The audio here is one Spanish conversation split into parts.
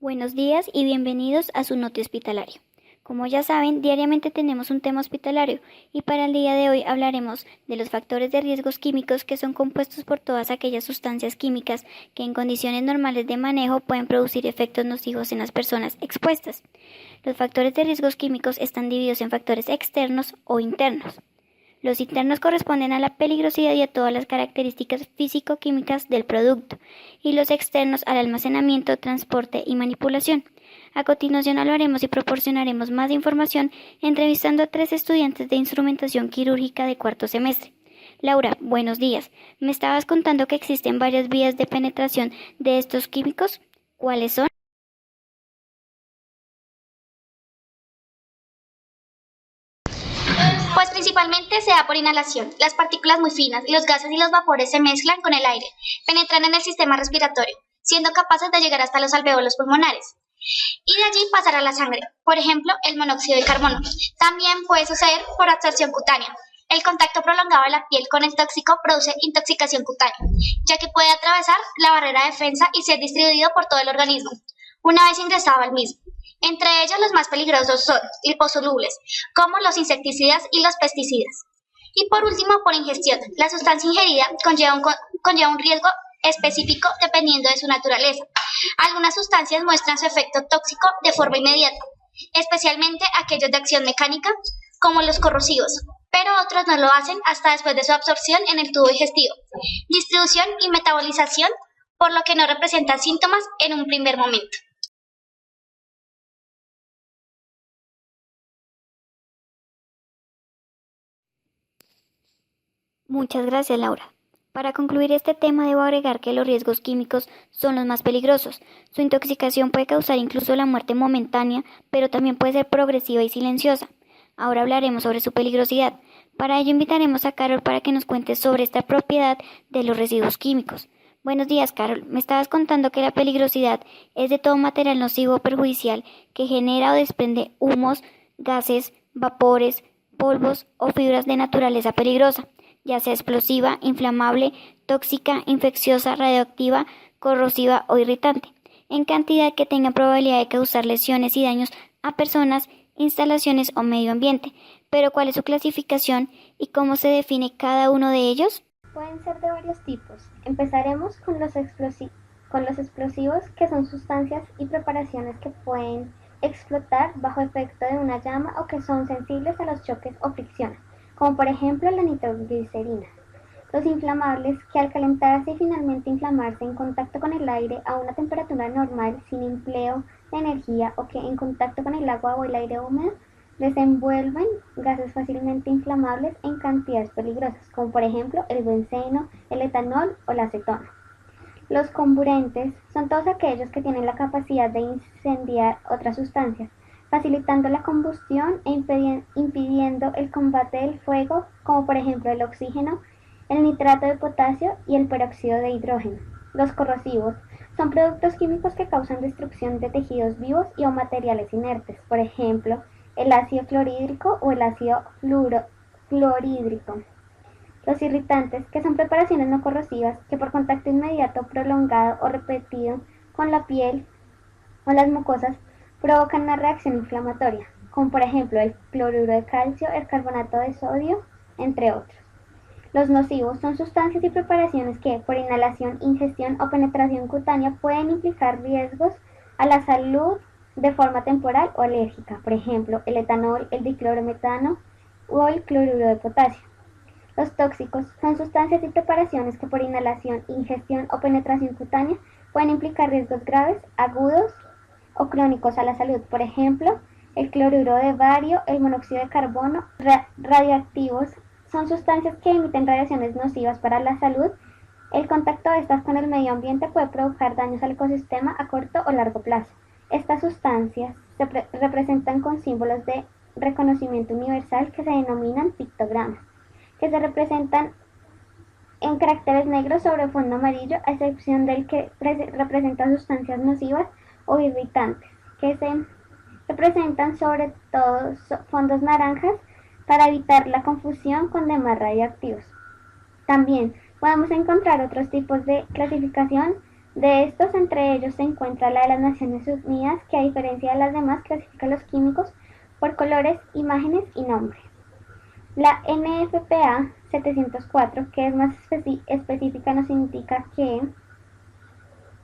Buenos días y bienvenidos a su Noti Hospitalario. Como ya saben, diariamente tenemos un tema hospitalario y para el día de hoy hablaremos de los factores de riesgos químicos que son compuestos por todas aquellas sustancias químicas que en condiciones normales de manejo pueden producir efectos nocivos en las personas expuestas. Los factores de riesgos químicos están divididos en factores externos o internos. Los internos corresponden a la peligrosidad y a todas las características físico-químicas del producto, y los externos al almacenamiento, transporte y manipulación. A continuación hablaremos y proporcionaremos más información entrevistando a 3 estudiantes de instrumentación quirúrgica de cuarto semestre. Laura, buenos días. Me estabas contando que existen varias vías de penetración de estos químicos. ¿Cuáles son? Pues principalmente se da por inhalación. Las partículas muy finas y los gases y los vapores se mezclan con el aire, penetran en el sistema respiratorio, siendo capaces de llegar hasta los alvéolos pulmonares y de allí pasar a la sangre. Por ejemplo, el monóxido de carbono. También puede suceder por absorción cutánea. El contacto prolongado de la piel con el tóxico produce intoxicación cutánea, ya que puede atravesar la barrera de defensa y ser distribuido por todo el organismo, una vez ingresado al mismo. Entre ellos los más peligrosos son liposolubles, como los insecticidas y los pesticidas. Y por último, por ingestión. La sustancia ingerida conlleva un riesgo específico dependiendo de su naturaleza. Algunas sustancias muestran su efecto tóxico de forma inmediata, especialmente aquellos de acción mecánica, como los corrosivos, pero otros no lo hacen hasta después de su absorción en el tubo digestivo, distribución y metabolización, por lo que no representan síntomas en un primer momento. Muchas gracias, Laura. Para concluir este tema debo agregar que los riesgos químicos son los más peligrosos. Su intoxicación puede causar incluso la muerte momentánea, pero también puede ser progresiva y silenciosa. Ahora hablaremos sobre su peligrosidad. Para ello invitaremos a Carol para que nos cuente sobre esta propiedad de los residuos químicos. Buenos días, Carol. Me estabas contando que la peligrosidad es de todo material nocivo o perjudicial que genera o desprende humos, gases, vapores, polvos o fibras de naturaleza peligrosa, ya sea explosiva, inflamable, tóxica, infecciosa, radioactiva, corrosiva o irritante, en cantidad que tenga probabilidad de causar lesiones y daños a personas, instalaciones o medio ambiente. Pero ¿cuál es su clasificación y cómo se define cada uno de ellos? Pueden ser de varios tipos. Empezaremos con los explosivos, que son sustancias y preparaciones que pueden explotar bajo efecto de una llama o que son sensibles a los choques o fricciones, como por ejemplo la nitroglicerina. Los inflamables, que al calentarse y finalmente inflamarse en contacto con el aire a una temperatura normal sin empleo de energía o que en contacto con el agua o el aire húmedo desenvuelven gases fácilmente inflamables en cantidades peligrosas, como por ejemplo el benceno, el etanol o la acetona. Los comburentes son todos aquellos que tienen la capacidad de incendiar otras sustancias, facilitando la combustión e impidiendo el combate del fuego, como por ejemplo el oxígeno, el nitrato de potasio y el peróxido de hidrógeno. Los corrosivos son productos químicos que causan destrucción de tejidos vivos y o materiales inertes, por ejemplo, el ácido clorhídrico o el ácido fluorhídrico. Los irritantes, que son preparaciones no corrosivas que por contacto inmediato, prolongado o repetido con la piel o las mucosas provocan una reacción inflamatoria, como por ejemplo el cloruro de calcio, el carbonato de sodio, entre otros. Los nocivos son sustancias y preparaciones que, por inhalación, ingestión o penetración cutánea, pueden implicar riesgos a la salud de forma temporal o alérgica, por ejemplo, el etanol, el diclorometano o el cloruro de potasio. Los tóxicos son sustancias y preparaciones que por inhalación, ingestión o penetración cutánea pueden implicar riesgos graves, agudos o crónicos a la salud, por ejemplo, el cloruro de bario, el monóxido de carbono. Radioactivos son sustancias que emiten radiaciones nocivas para la salud. El contacto de estas con el medio ambiente puede provocar daños al ecosistema a corto o largo plazo. Estas sustancias se representan con símbolos de reconocimiento universal que se denominan pictogramas, que se representan en caracteres negros sobre fondo amarillo, a excepción del que representa sustancias nocivas o irritantes, que se representan sobre todo fondos naranjas para evitar la confusión con demás radioactivos. También podemos encontrar otros tipos de clasificación De estos, entre ellos se encuentra la de las Naciones Unidas, que a diferencia de las demás clasifica los químicos por colores, imágenes y nombres. La NFPA 704, que es más específica, nos indica que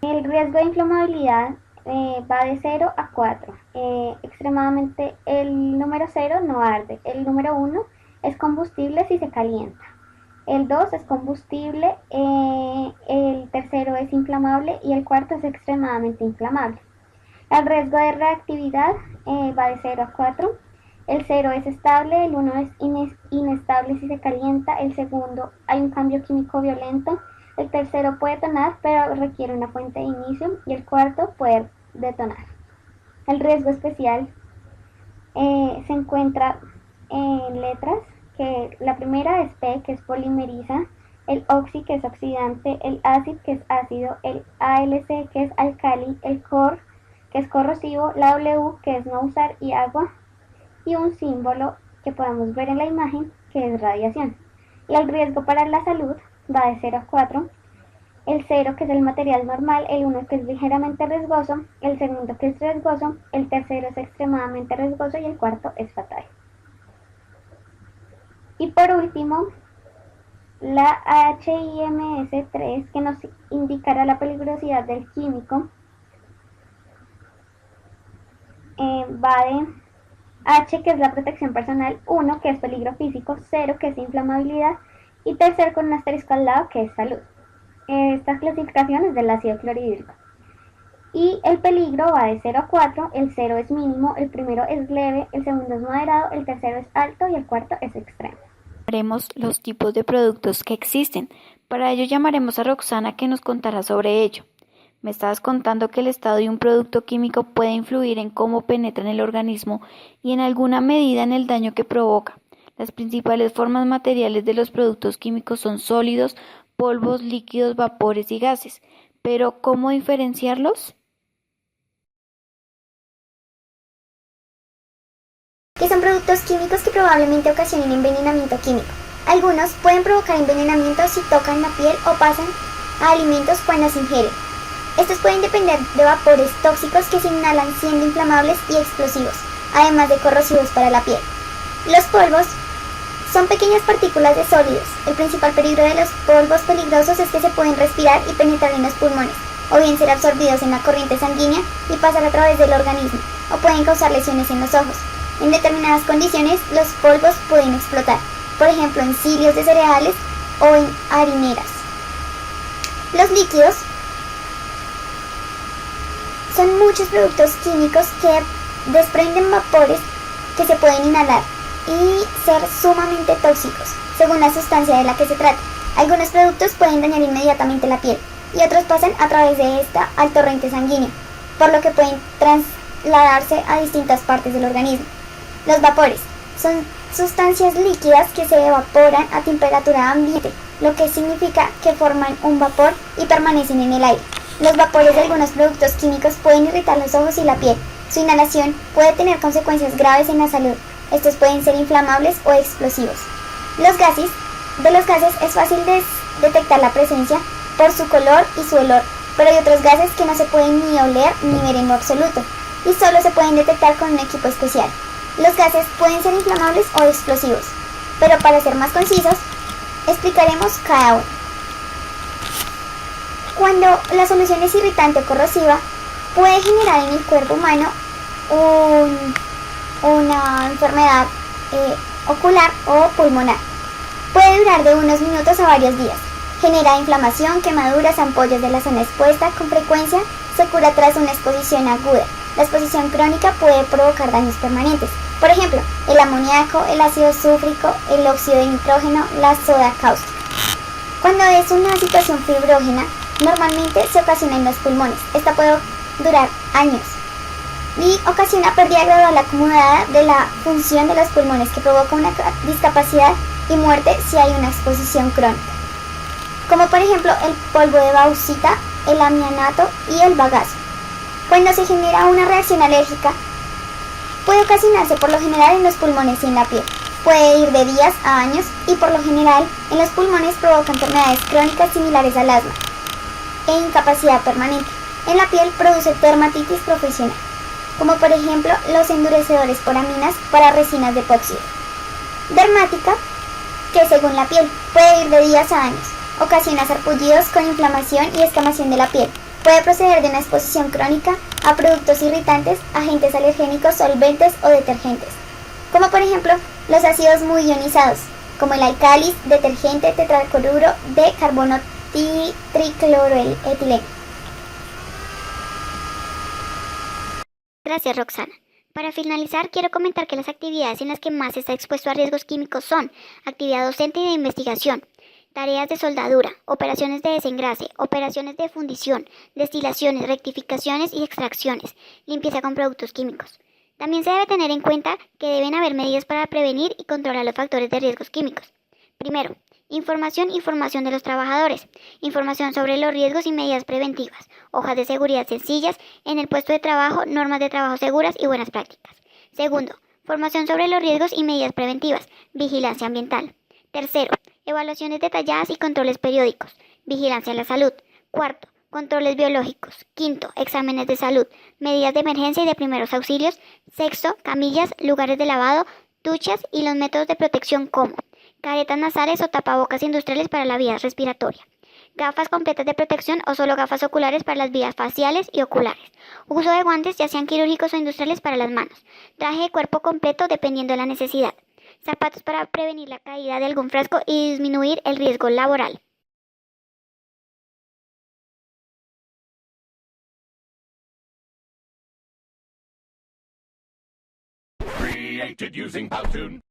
el riesgo de inflamabilidad va de 0 a 4. Extremadamente, el número 0 no arde, el número 1 es combustible si se calienta, el 2 es combustible, el tercero es inflamable y el cuarto es extremadamente inflamable. El riesgo de reactividad va de 0 a 4. El 0 es estable, el 1 es inestable si se calienta, el segundo hay un cambio químico violento, el tercero puede detonar pero requiere una fuente de inicio y el cuarto puede detonar. El riesgo especial se encuentra en letras, que la primera es P, que es polimeriza, el oxi, que es oxidante, el ácido, que es ácido, el ALC, que es alcali, el cor, que es corrosivo, la W, que es no usar y agua, y un símbolo que podemos ver en la imagen, que es radiación. Y el riesgo para la salud va de 0 a 4. El 0, que es el material normal, el 1, que es ligeramente riesgoso, el segundo, que es riesgoso, el tercero es extremadamente riesgoso y el cuarto es fatal. Y por último, la HIMS-3, que nos indicará la peligrosidad del químico, va de H, que es la protección personal, 1, que es peligro físico, 0, que es inflamabilidad, y tercero con un asterisco al lado, que es salud. Esta clasificación es del ácido clorhídrico. Y el peligro va de 0 a 4, el 0 es mínimo, el primero es leve, el segundo es moderado, el tercero es alto y el cuarto es extremo. Veremos los tipos de productos que existen. Para ello llamaremos a Roxana, que nos contará sobre ello. Me estabas contando que el estado de un producto químico puede influir en cómo penetra en el organismo y en alguna medida en el daño que provoca. Las principales formas materiales de los productos químicos son sólidos, polvos, líquidos, vapores y gases. Pero, ¿cómo diferenciarlos? Que son productos químicos que probablemente ocasionen envenenamiento químico. Algunos pueden provocar envenenamiento si tocan la piel o pasan a alimentos cuando se ingieren. Estos pueden depender de vapores tóxicos que se inhalan siendo inflamables y explosivos, además de corrosivos para la piel. Los polvos son pequeñas partículas de sólidos. El principal peligro de los polvos peligrosos es que se pueden respirar y penetrar en los pulmones, o bien ser absorbidos en la corriente sanguínea y pasar a través del organismo, o pueden causar lesiones en los ojos. En determinadas condiciones, los polvos pueden explotar, por ejemplo en cilios de cereales o en harineras. Los líquidos son muchos productos químicos que desprenden vapores que se pueden inhalar y ser sumamente tóxicos, según la sustancia de la que se trata. Algunos productos pueden dañar inmediatamente la piel y otros pasan a través de esta al torrente sanguíneo, por lo que pueden trasladarse a distintas partes del organismo. Los vapores son sustancias líquidas que se evaporan a temperatura ambiente, lo que significa que forman un vapor y permanecen en el aire. Los vapores de algunos productos químicos pueden irritar los ojos y la piel. Su inhalación puede tener consecuencias graves en la salud. Estos pueden ser inflamables o explosivos. Los gases es fácil detectar la presencia por su color y su olor, pero hay otros gases que no se pueden ni oler ni ver en lo absoluto, y solo se pueden detectar con un equipo especial. Los gases pueden ser inflamables o explosivos, pero para ser más concisos, explicaremos cada uno. Cuando la solución es irritante o corrosiva, puede generar en el cuerpo humano una enfermedad ocular o pulmonar. Puede durar de unos minutos a varios días. Genera inflamación, quemaduras, ampollas de la zona expuesta. Con frecuencia se cura tras una exposición aguda. La exposición crónica puede provocar daños permanentes. Por ejemplo, el amoníaco, el ácido súfrico, el óxido de nitrógeno, la soda cáustica. Cuando es una situación fibrógena, normalmente se ocasiona en los pulmones. Esta puede durar años y ocasiona pérdida gradual acumulada de la función de los pulmones, que provoca una discapacidad y muerte si hay una exposición crónica, como por ejemplo el polvo de bauxita, el amianato y el bagazo. Cuando se genera una reacción alérgica, puede ocasionarse por lo general en los pulmones y en la piel. Puede ir de días a años y por lo general en los pulmones provoca enfermedades crónicas similares al asma. e incapacidad permanente. En la piel produce dermatitis profesional, como por ejemplo los endurecedores por aminas para resinas de epóxido. Dermática, que según la piel puede ir de días a años, ocasiona sarpullidos con inflamación y escamación de la piel. Puede proceder de una exposición crónica a productos irritantes, agentes alergénicos, solventes o detergentes, como por ejemplo los ácidos muy ionizados, como el álcalis, detergente, tetracloruro de carbono tricloroetileno. Gracias, Roxana. Para finalizar, quiero comentar que las actividades en las que más se está expuesto a riesgos químicos son actividad docente y de investigación, tareas de soldadura, operaciones de desengrase, operaciones de fundición, destilaciones, rectificaciones y extracciones, limpieza con productos químicos. También se debe tener en cuenta que deben haber medidas para prevenir y controlar los factores de riesgos químicos. Primero, información de los trabajadores, información sobre los riesgos y medidas preventivas, hojas de seguridad sencillas en el puesto de trabajo, normas de trabajo seguras y buenas prácticas. Segundo, formación sobre los riesgos y medidas preventivas, vigilancia ambiental. Tercero, evaluaciones detalladas y controles periódicos, vigilancia en la salud. Cuarto, controles biológicos. Quinto, exámenes de salud, medidas de emergencia y de primeros auxilios. Sexto, camillas, lugares de lavado, duchas y los métodos de protección como caretas nasales o tapabocas industriales para la vía respiratoria, gafas completas de protección o solo gafas oculares para las vías faciales y oculares, uso de guantes ya sean quirúrgicos o industriales para las manos, traje de cuerpo completo dependiendo de la necesidad, zapatos para prevenir la caída de algún frasco y disminuir el riesgo laboral. Created using Powtoon.